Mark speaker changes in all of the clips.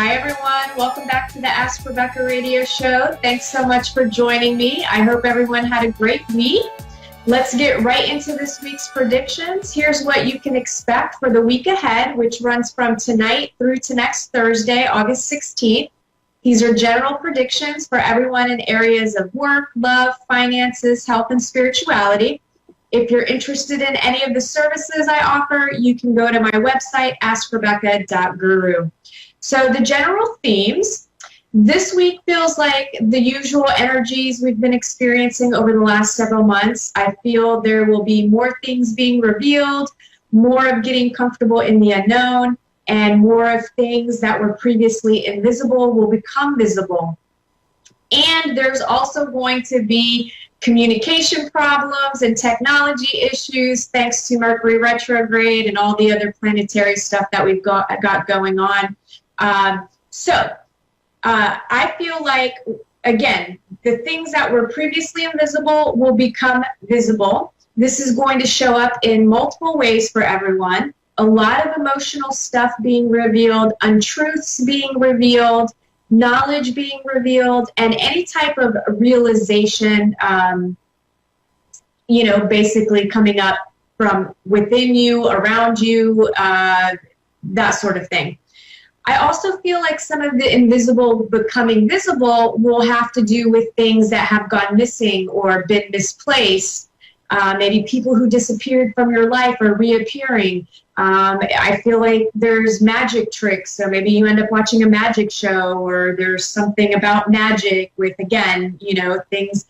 Speaker 1: Hi, everyone. Welcome back to the Ask Rebecca radio show. Thanks so much for joining me. I hope everyone had a great week. Let's get right into this week's predictions. Here's what you can expect for the week ahead, which runs from tonight through to next Thursday, August 16th. These are general predictions for everyone in areas of work, love, finances, health, and spirituality. If you're interested in any of the services I offer, you can go to my website, AskRebecca.guru. So the general themes, this week feels like the usual energies we've been experiencing over the last several months. I feel there will be more things being revealed, more of getting comfortable in the unknown, and more of things that were previously invisible will become visible. And there's also going to be communication problems and technology issues thanks to Mercury retrograde and all the other planetary stuff that we've got going on. I feel like, again, the things that were previously invisible will become visible. This is going to show up in multiple ways for everyone. A lot of emotional stuff being revealed, untruths being revealed, knowledge being revealed, and any type of realization, basically coming up from within you, around you, that sort of thing. I also feel like some of the invisible becoming visible will have to do with things that have gone missing or been misplaced. Maybe people who disappeared from your life are reappearing. I feel like there's magic tricks, so maybe you end up watching a magic show, or there's something about magic with, again, things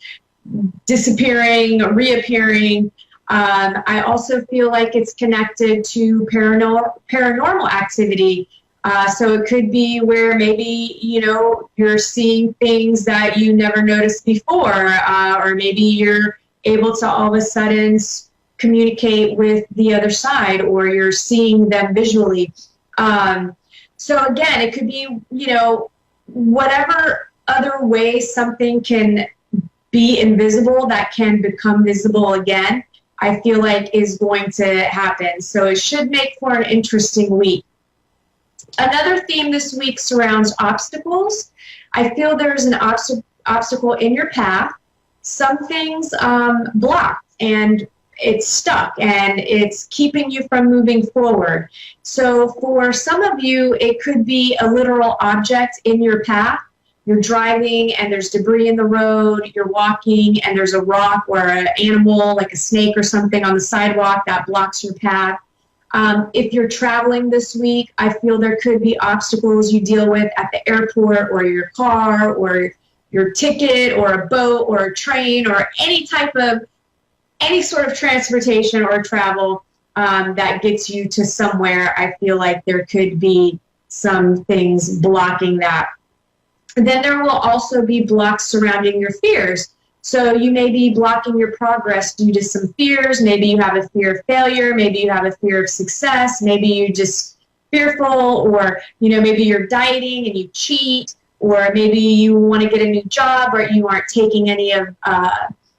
Speaker 1: disappearing, reappearing. I also feel like it's connected to paranormal activity. So it could be where maybe, you're seeing things that you never noticed before, or maybe you're able to all of a sudden communicate with the other side, or you're seeing them visually. So again, it could be, whatever other way something can be invisible that can become visible again, I feel like is going to happen. So it should make for an interesting week. Another theme this week surrounds obstacles. I feel there's an obstacle in your path. Some things blocked and it's stuck and it's keeping you from moving forward. So for some of you, it could be a literal object in your path. You're driving and there's debris in the road. You're walking and there's a rock or an animal like a snake or something on the sidewalk that blocks your path. If you're traveling this week, I feel there could be obstacles you deal with at the airport or your car or your ticket or a boat or a train or any sort of transportation or travel that gets you to somewhere. I feel like there could be some things blocking that. And then there will also be blocks surrounding your fears. So you may be blocking your progress due to some fears. Maybe you have a fear of failure. Maybe you have a fear of success. Maybe you're just fearful, or, maybe you're dieting and you cheat, or maybe you want to get a new job or you aren't taking any of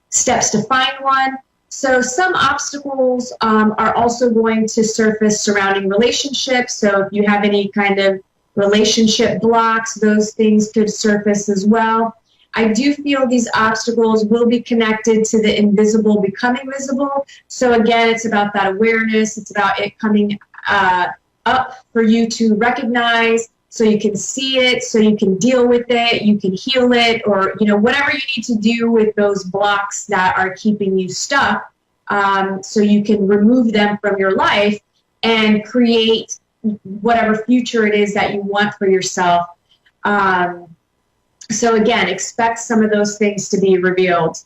Speaker 1: steps to find one. So some obstacles are also going to surface surrounding relationships. So if you have any kind of relationship blocks, those things could surface as well. I do feel these obstacles will be connected to the invisible becoming visible. So again, it's about that awareness. It's about it coming up for you to recognize, so you can see it, so you can deal with it, you can heal it, or whatever you need to do with those blocks that are keeping you stuck, so you can remove them from your life and create whatever future it is that you want for yourself. So again, expect some of those things to be revealed.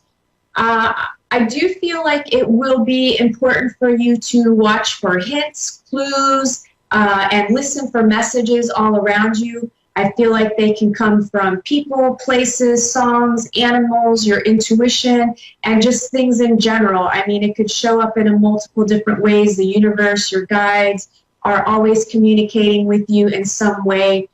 Speaker 1: I do feel like it will be important for you to watch for hints, clues, and listen for messages all around you. I feel like they can come from people, places, songs, animals, your intuition, and just things in general. I mean, it could show up in multiple different ways. The universe, your guides are always communicating with you in some way.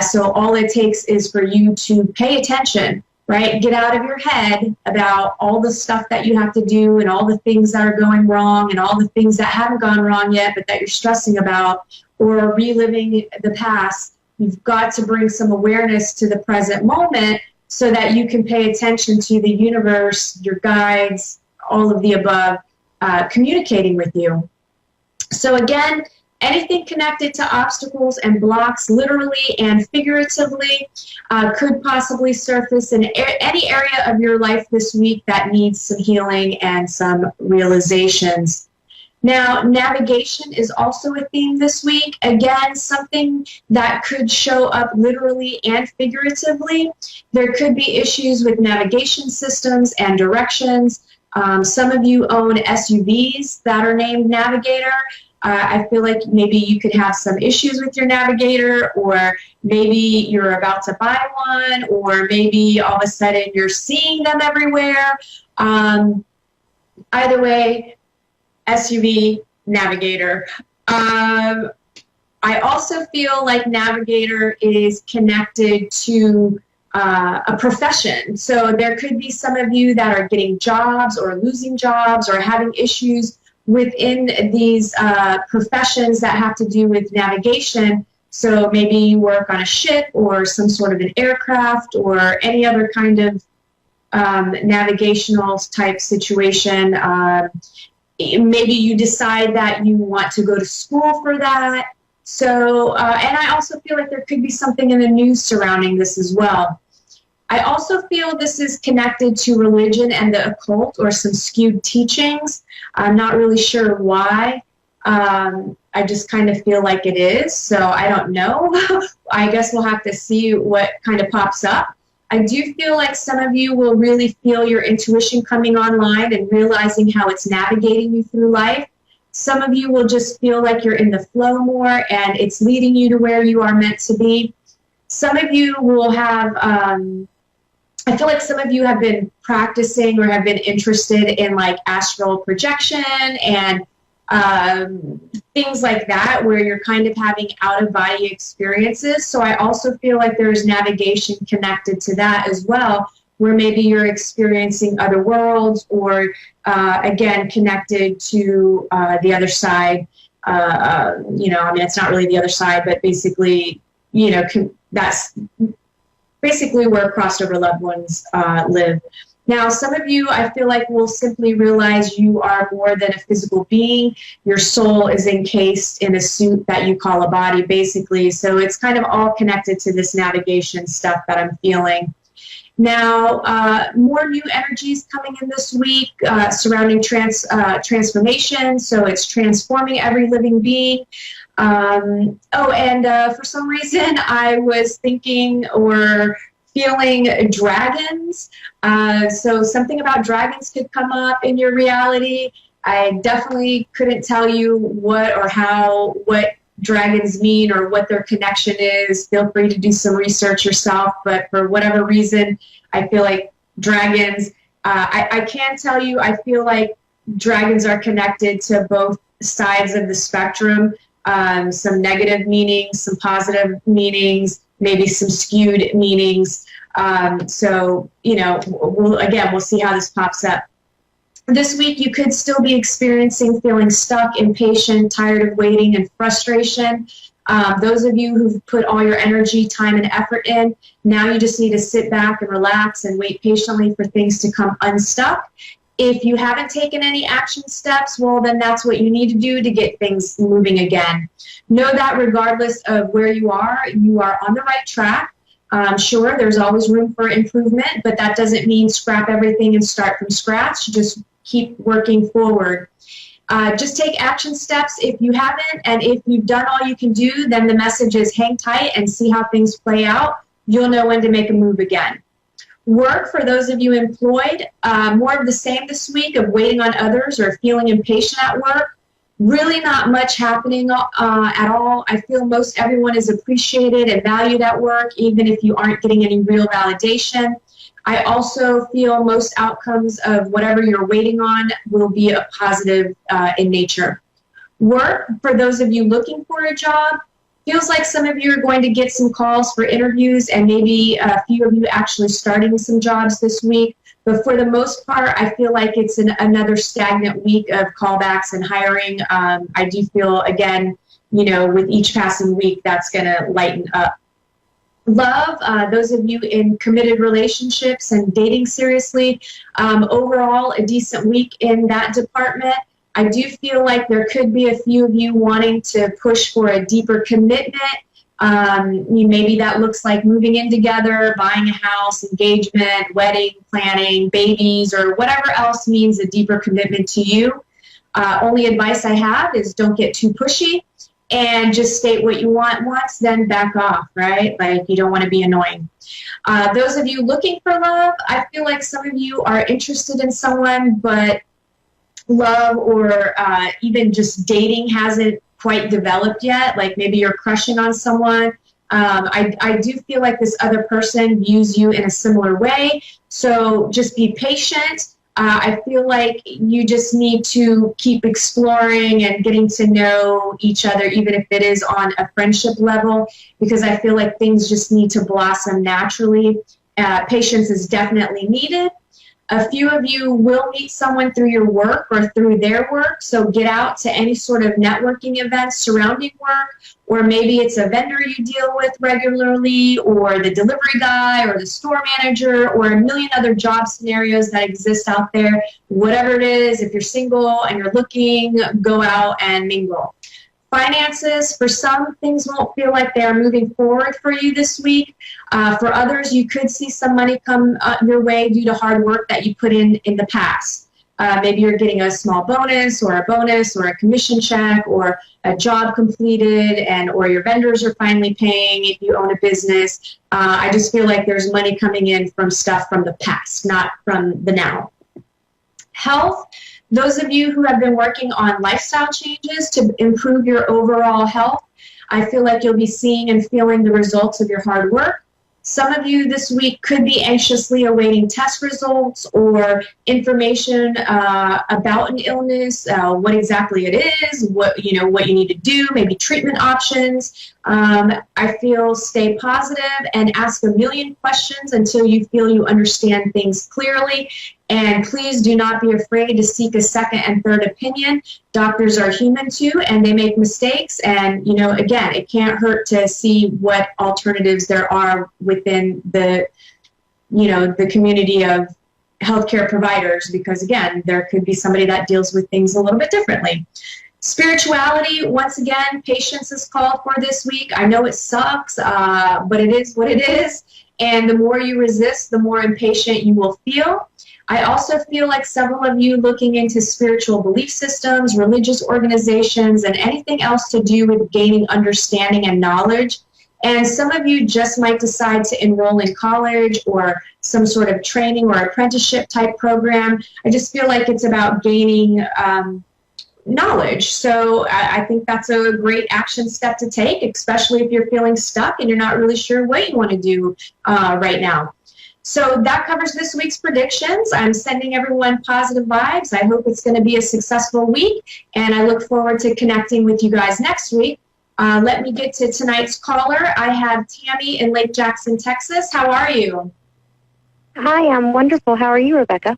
Speaker 1: So all it takes is for you to pay attention, right? Get out of your head about all the stuff that you have to do and all the things that are going wrong and all the things that haven't gone wrong yet but that you're stressing about, or reliving the past. You've got to bring some awareness to the present moment so that you can pay attention to the universe, your guides, all of the above, communicating with you. So again, anything connected to obstacles and blocks, literally and figuratively, could possibly surface in any area of your life this week that needs some healing and some realizations. Now, navigation is also a theme this week. Again, something that could show up literally and figuratively. There could be issues with navigation systems and directions. Some of you own SUVs that are named Navigator. I feel like maybe you could have some issues with your Navigator, or maybe you're about to buy one, or maybe all of a sudden you're seeing them everywhere. Either way, SUV, Navigator. I also feel like Navigator is connected to a profession. So there could be some of you that are getting jobs or losing jobs or having issues within these professions that have to do with navigation. So maybe you work on a ship or some sort of an aircraft or any other kind of navigational type situation. Maybe you decide that you want to go to school for that. So, and I also feel like there could be something in the news surrounding this as well. I also feel this is connected to religion and the occult or some skewed teachings. I'm not really sure why. I just kind of feel like it is. So I don't know. I guess we'll have to see what kind of pops up. I do feel like some of you will really feel your intuition coming online and realizing how it's navigating you through life. Some of you will just feel like you're in the flow more and it's leading you to where you are meant to be. Some of you will have, I feel like some of you have been practicing or have been interested in like astral projection and things like that, where you're kind of having out-of-body experiences. So I also feel like there's navigation connected to that as well, where maybe you're experiencing other worlds or, again, connected to the other side. I mean, it's not really the other side, but basically, that's basically where crossover loved ones live. Now, some of you, I feel like, will simply realize you are more than a physical being. Your soul is encased in a suit that you call a body, basically. So it's kind of all connected to this navigation stuff that I'm feeling. Now, more new energies coming in this week surrounding transformation. So it's transforming every living being. For some reason, I was thinking or feeling dragons. So something about dragons could come up in your reality. I definitely couldn't tell you what dragons mean or what their connection is. Feel free to do some research yourself. But for whatever reason, I feel like dragons, I can tell you, I feel like dragons are connected to both sides of the spectrum. Some negative meanings, some positive meanings, maybe some skewed meanings. We'll see how this pops up. This week, you could still be experiencing feeling stuck, impatient, tired of waiting, and frustration. Those of you who've put all your energy, time, and effort in, now you just need to sit back and relax and wait patiently for things to come unstuck. If you haven't taken any action steps, well, then that's what you need to do to get things moving again. Know that regardless of where you are on the right track. Sure, there's always room for improvement, but that doesn't mean scrap everything and start from scratch. Just keep working forward. Just take action steps if you haven't, and if you've done all you can do, then the message is hang tight and see how things play out. You'll know when to make a move again. Work, for those of you employed, more of the same this week of waiting on others or feeling impatient at work. Really not much happening at all. I feel most everyone is appreciated and valued at work, even if you aren't getting any real validation. I also feel most outcomes of whatever you're waiting on will be a positive in nature. Work, for those of you looking for a job, feels like some of you are going to get some calls for interviews and maybe a few of you actually starting some jobs this week. But for the most part, I feel like it's another stagnant week of callbacks and hiring. I do feel, again, with each passing week, that's going to lighten up Love, those of you in committed relationships and dating seriously, overall a decent week in that department. I do feel like there could be a few of you wanting to push for a deeper commitment. Maybe that looks like moving in together, buying a house, engagement, wedding, planning, babies, or whatever else means a deeper commitment to you. Only advice I have is don't get too pushy and just state what you want once, then back off, right? Like, you don't want to be annoying. Those of you looking for love, I feel like some of you are interested in someone, but love or even just dating hasn't quite developed yet. Like, maybe you're crushing on someone. I do feel like this other person views you in a similar way. So just be patient. I feel like you just need to keep exploring and getting to know each other, even if it is on a friendship level, because I feel like things just need to blossom naturally. Patience is definitely needed. A few of you will meet someone through your work or through their work, so get out to any sort of networking events surrounding work, or maybe it's a vendor you deal with regularly, or the delivery guy, or the store manager, or a million other job scenarios that exist out there. Whatever it is, if you're single and you're looking, go out and mingle. Finances, for some, things won't feel like they are moving forward for you this week. For others, you could see some money come your way due to hard work that you put in the past. Maybe you're getting a small bonus or a commission check or a job completed, or your vendors are finally paying if you own a business. I just feel like there's money coming in from stuff from the past, not from the now. Health. Those of you who have been working on lifestyle changes to improve your overall health, I feel like you'll be seeing and feeling the results of your hard work. Some of you this week could be anxiously awaiting test results or information about an illness, what exactly it is, what you need to do, maybe treatment options. I feel stay positive and ask a million questions until you feel you understand things clearly. And please do not be afraid to seek a second and third opinion. Doctors are human too, and they make mistakes. And, again, it can't hurt to see what alternatives there are within the community of healthcare providers, because, again, there could be somebody that deals with things a little bit differently. Spirituality, once again, patience is called for this week. I know it sucks, but it is what it is. And the more you resist, the more impatient you will feel. I also feel like several of you looking into spiritual belief systems, religious organizations, and anything else to do with gaining understanding and knowledge. And some of you just might decide to enroll in college or some sort of training or apprenticeship type program. I just feel like it's about gaining knowledge. So I think that's a great action step to take, especially if you're feeling stuck and you're not really sure what you want to do right now. So that covers this week's predictions. I'm sending everyone positive vibes. I hope it's going to be a successful week, and I look forward to connecting with you guys next week. Let me get to tonight's caller. I have Tammy in Lake Jackson, Texas. How are you?
Speaker 2: Hi, I'm wonderful. How are you, Rebecca?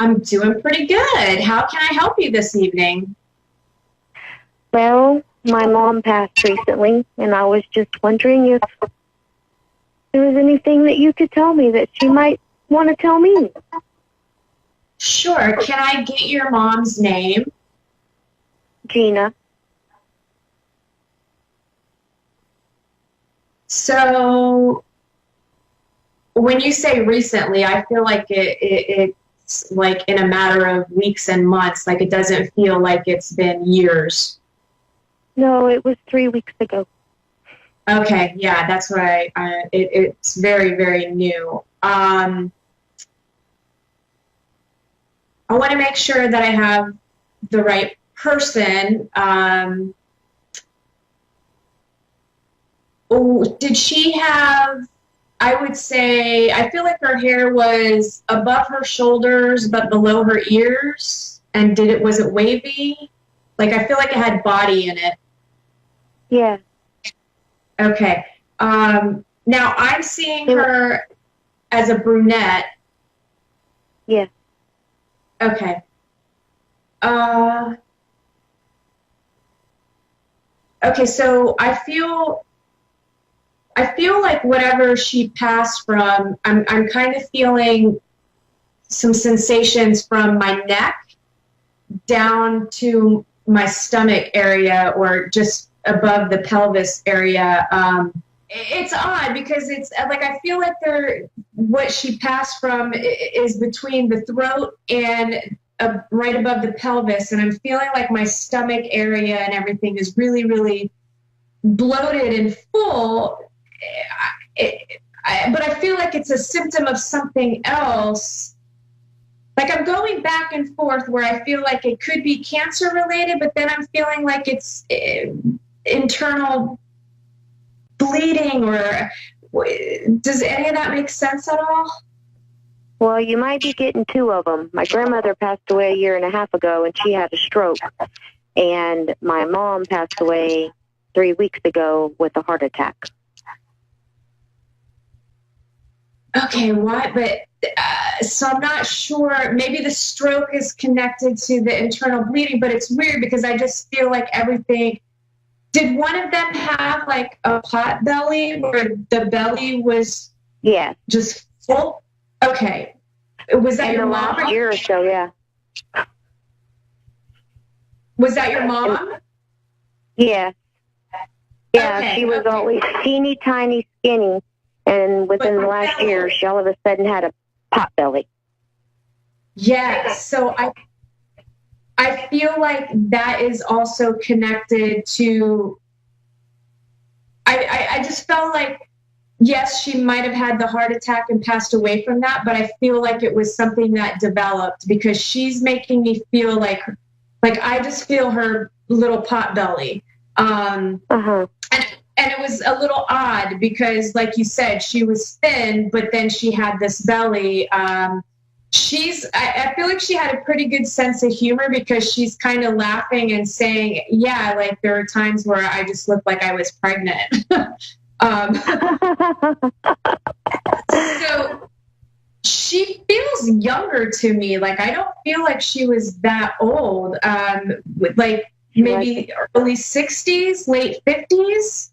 Speaker 1: I'm doing pretty good. How can I help you this evening?
Speaker 2: Well, my mom passed recently, and I was just wondering if there was anything that you could tell me that she might want to tell me.
Speaker 1: Sure. Can I get your mom's name?
Speaker 2: Gina.
Speaker 1: So when you say recently, I feel like it's like in a matter of weeks and months. Like, it doesn't feel like it's been years.
Speaker 2: No, it was 3 weeks ago.
Speaker 1: Okay, yeah, that's right. It's very, very new. I want to make sure that I have the right person. Did she have, I would say, I feel like her hair was above her shoulders but below her ears. And was it wavy? Like, I feel like it had body in it.
Speaker 2: Yeah.
Speaker 1: Okay. Now I'm seeing her as a brunette.
Speaker 2: Yeah.
Speaker 1: Okay. Okay, so I feel I feel like whatever she passed from, I'm kind of feeling some sensations from my neck down to my stomach area, or just above the pelvis area. It's odd because it's like I feel like what she passed from is between the throat and right above the pelvis, and I'm feeling like my stomach area and everything is really, really bloated and full. But I feel like it's a symptom of something else. Like I'm going back and forth where I feel like it could be cancer related, but then I'm feeling like it's internal bleeding, or does any of that make sense at all?
Speaker 2: Well, you might be getting two of them. My grandmother passed away a year and a half ago, and she had a stroke. And my mom passed away 3 weeks ago with a heart attack.
Speaker 1: Okay, why? But so I'm not sure. Maybe the stroke is connected to the internal bleeding, but it's weird because I just feel like everything. Did one of them have like a pot belly where the belly was just full? Okay. Was that your mom?
Speaker 2: Last year or so, yeah.
Speaker 1: Was that your mom?
Speaker 2: Yeah. Yeah, okay, she was always teeny tiny, skinny. And within the last year, she all of a sudden had a pot belly.
Speaker 1: Yes. So I feel like that is also connected to, I just felt like, yes, she might have had the heart attack and passed away from that, but I feel like it was something that developed because she's making me feel like I just feel her little pot belly. And it was a little odd because, like you said, she was thin, but then she had this belly. I feel like she had a pretty good sense of humor because she's kind of laughing and saying, yeah, like there are times where I just looked like I was pregnant. So she feels younger to me. Like I don't feel like she was that old. Like maybe early 60s, late 50s.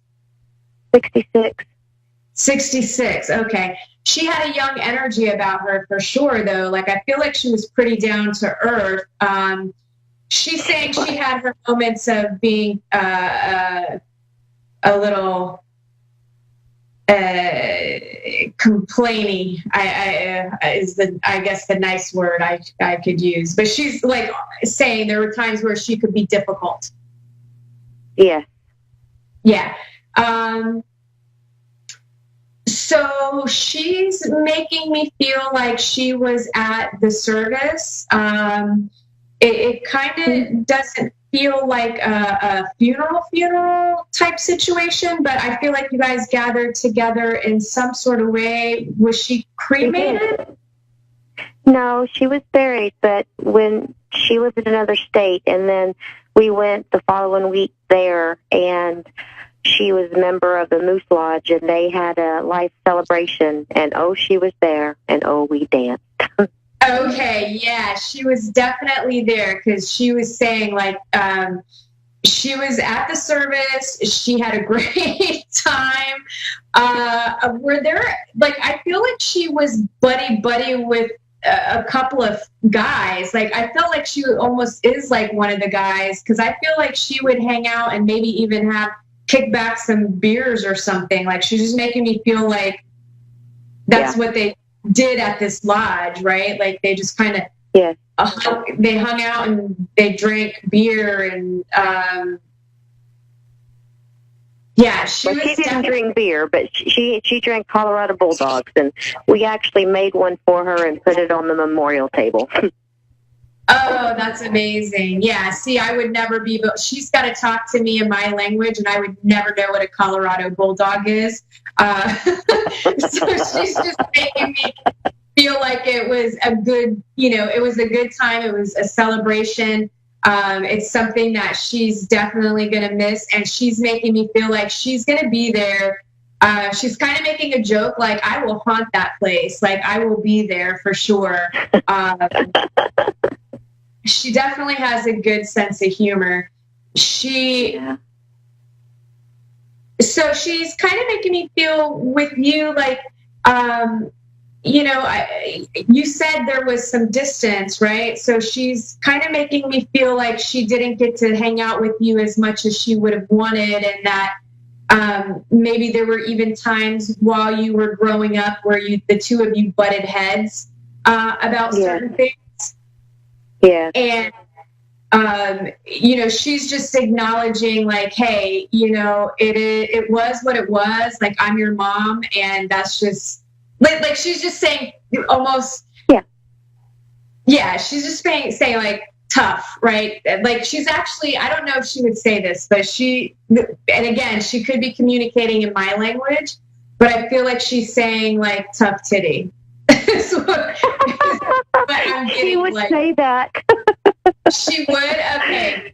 Speaker 2: 66.
Speaker 1: 66. Okay. She had a young energy about her for sure, though. Like, I feel like she was pretty down to earth. She's saying she had her moments of being a little complaining. I guess the nice word I could use. But she's like saying there were times where she could be difficult.
Speaker 2: Yeah.
Speaker 1: Yeah. So she's making me feel like she was at the service. It kind of doesn't feel like a funeral type situation, but I feel like you guys gathered together in some sort of way. Was she cremated?
Speaker 2: No, she was buried, but when she lived in another state, and then we went the following week there, and she was a member of the Moose Lodge, and they had a life celebration, and she was there, and we danced.
Speaker 1: Okay, yeah, she was definitely there because she was saying like she was at the service. She had a great time. Were there like I feel like she was buddy with a couple of guys. Like I felt like she almost is like one of the guys because I feel like she would hang out and maybe even have kick back some beers or something. Like she's just making me feel like that's what they did at this lodge, right? Like they just kind of they hung out and they drank beer and she
Speaker 2: didn't drink beer, but she drank Colorado Bulldogs, and we actually made one for her and put it on the memorial table.
Speaker 1: Oh, that's amazing. Yeah, see, I would never be, but she's got to talk to me in my language, and I would never know what a Colorado Bulldog is. So she's just making me feel like it was a good, it was a good time. It was a celebration. It's something that she's definitely going to miss, and she's making me feel like she's going to be there. She's kind of making a joke, like, I will haunt that place. Like, I will be there for sure. She definitely has a good sense of humor. She So she's kind of making me feel with you like, you know, you said there was some distance, right? So she's kind of making me feel like she didn't get to hang out with you as much as she would have wanted, and that maybe there were even times while you were growing up where the two of you butted heads about certain things.
Speaker 2: Yeah.
Speaker 1: And you know, she's just acknowledging like, hey, you know, it was what it was. Like, I'm your mom, and that's just like she's just saying almost. Yeah, she's just saying like tough, right? Like, she's actually, I don't know if she would say this, but and again, she could be communicating in my language, but I feel like she's saying like tough titty. So, but I'm getting,
Speaker 2: she would
Speaker 1: like,
Speaker 2: say that.
Speaker 1: She would? Okay.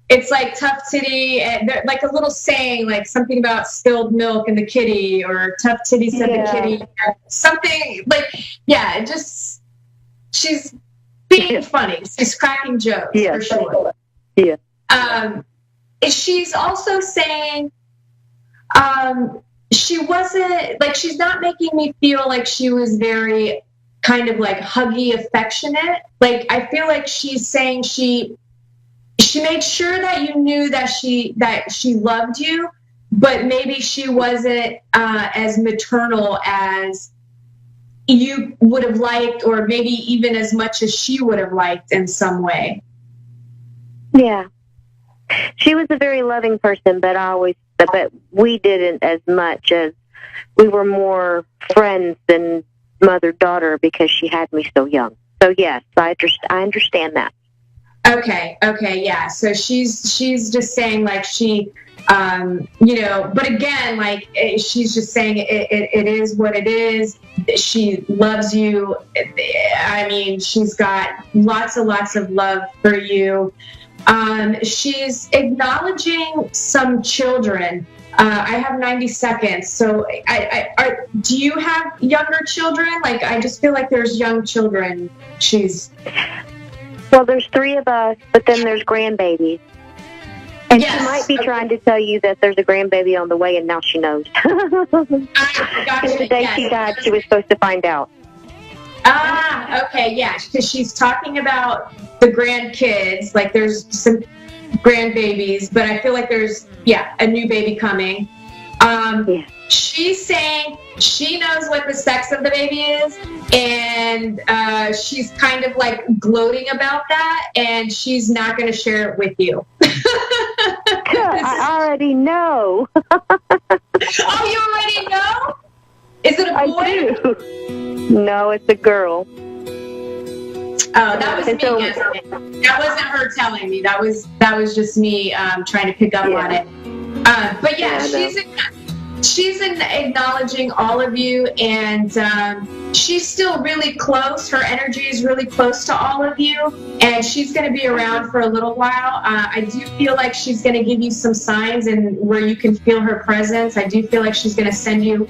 Speaker 1: It's like tough titty, and like a little saying, like something about spilled milk in the kitty, or tough titty said the kitty, or something like, yeah, just, she's being funny. She's cracking jokes, for sure.
Speaker 2: Yeah.
Speaker 1: She's also saying, she wasn't, like, she's not making me feel like she was very kind of like huggy, affectionate. Like, I feel like she's saying she made sure that you knew that she loved you, but maybe she wasn't as maternal as you would have liked, or maybe even as much as she would have liked in some way.
Speaker 2: Yeah. She was a very loving person, but we didn't as much, as we were more friends than mother-daughter because she had me so young. So yes, I understand that.
Speaker 1: Okay, yeah. So she's just saying like she, you know, but again, like she's just saying it is what it is. She loves you. I mean, she's got lots of love for you. She's acknowledging some children. I have 90 seconds. So do you have younger children? Like, I just feel like there's young children.
Speaker 2: Well, there's 3 of us, but then there's grandbabies. And
Speaker 1: yes.
Speaker 2: She might be trying to tell you that there's a grandbaby on the way, and now she knows.
Speaker 1: Gotcha.
Speaker 2: The day she died, she was supposed to find out.
Speaker 1: Okay, yeah, because she's talking about the grandkids, like there's some grandbabies, but I feel like there's, a new baby coming. She's saying she knows what the sex of the baby is, and she's kind of like gloating about that, and she's not going to share it with you.
Speaker 2: I already know.
Speaker 1: Oh, you already know? Is it a boy?
Speaker 2: I do. No, it's a girl.
Speaker 1: Oh, that was me guessing. That wasn't her telling me. That was just me trying to pick up on it. But she's acknowledging all of you, and she's still really close. Her energy is really close to all of you, and she's going to be around for a little while. I do feel like she's going to give you some signs, and where you can feel her presence. I do feel like she's going to send you,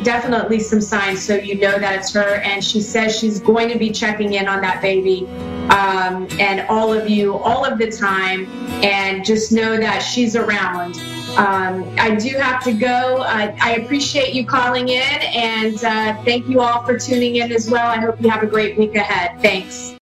Speaker 1: definitely some signs so you know that it's her. And she says she's going to be checking in on that baby and all of you all of the time, and just know that she's around. I do have to go. I appreciate you calling in, and thank you all for tuning in as well. I hope you have a great week ahead. Thanks.